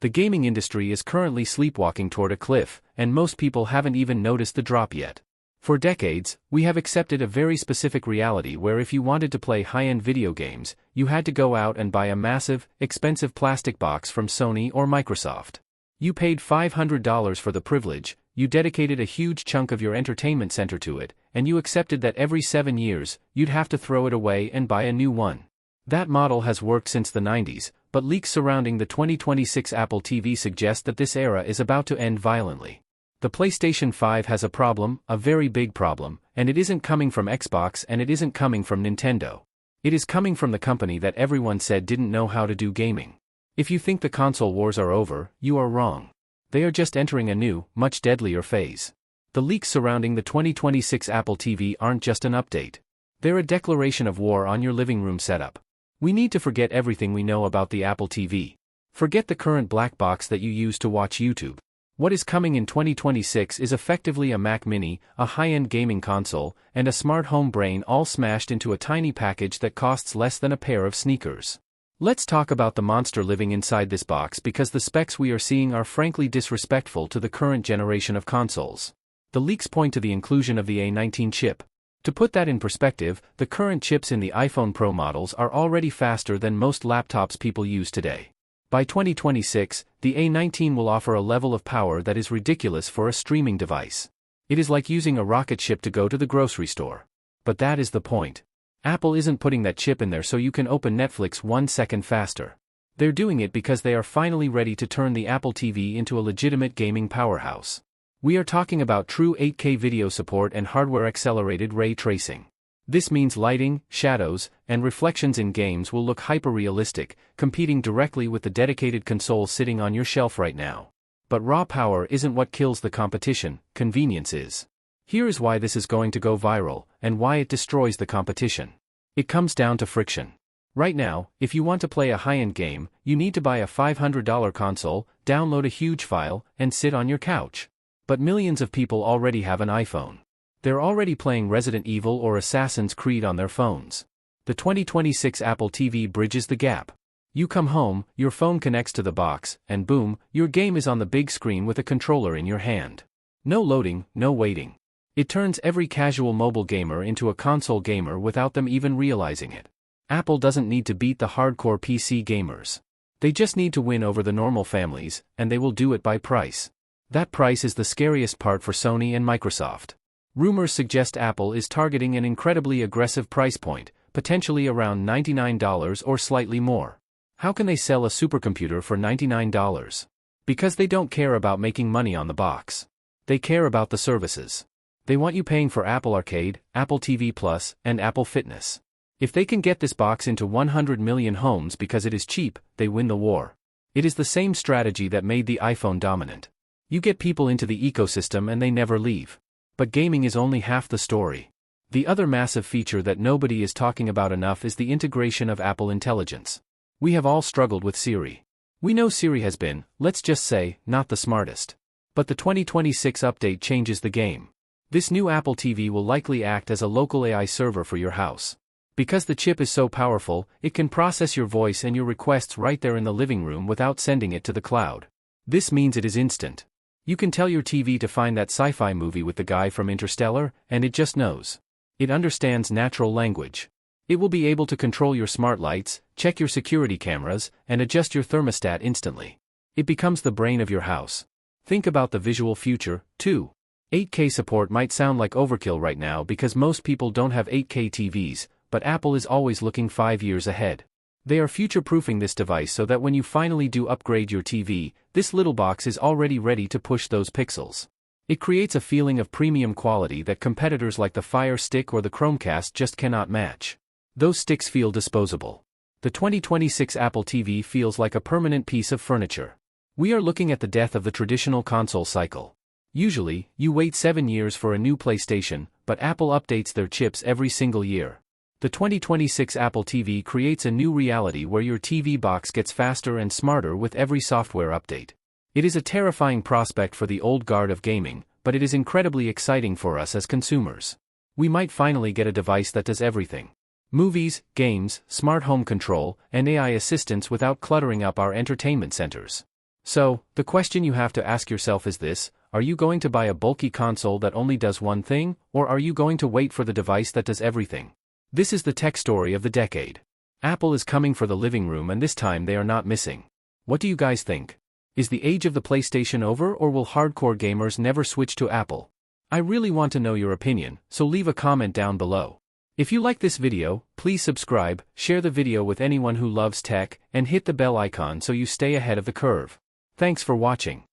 The gaming industry is currently sleepwalking toward a cliff, and most people haven't even noticed the drop yet. For decades, we have accepted a very specific reality where if you wanted to play high-end video games, you had to go out and buy a massive, expensive plastic box from Sony or Microsoft. You paid $500 for the privilege, you dedicated a huge chunk of your entertainment center to it, and you accepted that every 7 years, you'd have to throw it away and buy a new one. That model has worked since the 90s, but leaks surrounding the 2026 Apple TV suggest that this era is about to end violently. The PlayStation 5 has a problem, a very big problem, and it isn't coming from Xbox and it isn't coming from Nintendo. It is coming from the company that everyone said didn't know how to do gaming. If you think the console wars are over, you are wrong. They are just entering a new, much deadlier phase. The leaks surrounding the 2026 Apple TV aren't just an update. They're a declaration of war on your living room setup. We need to forget everything we know about the Apple TV. Forget the current black box that you use to watch YouTube. What is coming in 2026 is effectively a Mac Mini, a high-end gaming console, and a smart home brain all smashed into a tiny package that costs less than a pair of sneakers. Let's talk about the monster living inside this box because the specs we are seeing are frankly disrespectful to the current generation of consoles. The leaks point to the inclusion of the A19 chip. To put that in perspective, the current chips in the iPhone Pro models are already faster than most laptops people use today. By 2026, the A19 will offer a level of power that is ridiculous for a streaming device. It is like using a rocket ship to go to the grocery store. But that is the point. Apple isn't putting that chip in there so you can open Netflix 1 second faster. They're doing it because they are finally ready to turn the Apple TV into a legitimate gaming powerhouse. We are talking about true 8K video support and hardware-accelerated ray tracing. This means lighting, shadows, and reflections in games will look hyper-realistic, competing directly with the dedicated console sitting on your shelf right now. But raw power isn't what kills the competition, convenience is. Here is why this is going to go viral, and why it destroys the competition. It comes down to friction. Right now, if you want to play a high-end game, you need to buy a $500 console, download a huge file, and sit on your couch. But millions of people already have an iPhone. They're already playing Resident Evil or Assassin's Creed on their phones. The 2026 Apple TV bridges the gap. You come home, your phone connects to the box, and boom, your game is on the big screen with a controller in your hand. No loading, no waiting. It turns every casual mobile gamer into a console gamer without them even realizing it. Apple doesn't need to beat the hardcore PC gamers. They just need to win over the normal families, and they will do it by price. That price is the scariest part for Sony and Microsoft. Rumors suggest Apple is targeting an incredibly aggressive price point, potentially around $99 or slightly more. How can they sell a supercomputer for $99? Because they don't care about making money on the box. They care about the services. They want you paying for Apple Arcade, Apple TV Plus, and Apple Fitness. If they can get this box into 100 million homes because it is cheap, they win the war. It is the same strategy that made the iPhone dominant. You get people into the ecosystem and they never leave. But gaming is only half the story. The other massive feature that nobody is talking about enough is the integration of Apple Intelligence. We have all struggled with Siri. We know Siri has been, let's just say, not the smartest. But the 2026 update changes the game. This new Apple TV will likely act as a local AI server for your house. Because the chip is so powerful, it can process your voice and your requests right there in the living room without sending it to the cloud. This means it is instant. You can tell your TV to find that sci-fi movie with the guy from Interstellar, and it just knows. It understands natural language. It will be able to control your smart lights, check your security cameras, and adjust your thermostat instantly. It becomes the brain of your house. Think about the visual future, too. 8K support might sound like overkill right now because most people don't have 8K TVs, but Apple is always looking 5 years ahead. They are future-proofing this device so that when you finally do upgrade your TV, this little box is already ready to push those pixels. It creates a feeling of premium quality that competitors like the Fire Stick or the Chromecast just cannot match. Those sticks feel disposable. The 2026 Apple TV feels like a permanent piece of furniture. We are looking at the death of the traditional console cycle. Usually, you wait 7 years for a new PlayStation, but Apple updates their chips every single year. The 2026 Apple TV creates a new reality where your TV box gets faster and smarter with every software update. It is a terrifying prospect for the old guard of gaming, but it is incredibly exciting for us as consumers. We might finally get a device that does everything. Movies, games, smart home control, and AI assistance without cluttering up our entertainment centers. So, the question you have to ask yourself is this: are you going to buy a bulky console that only does one thing, or are you going to wait for the device that does everything? This is the tech story of the decade. Apple is coming for the living room, and this time they are not missing. What do you guys think? Is the age of the PlayStation over, or will hardcore gamers never switch to Apple? I really want to know your opinion, so leave a comment down below. If you like this video, please subscribe, share the video with anyone who loves tech, and hit the bell icon so you stay ahead of the curve. Thanks for watching.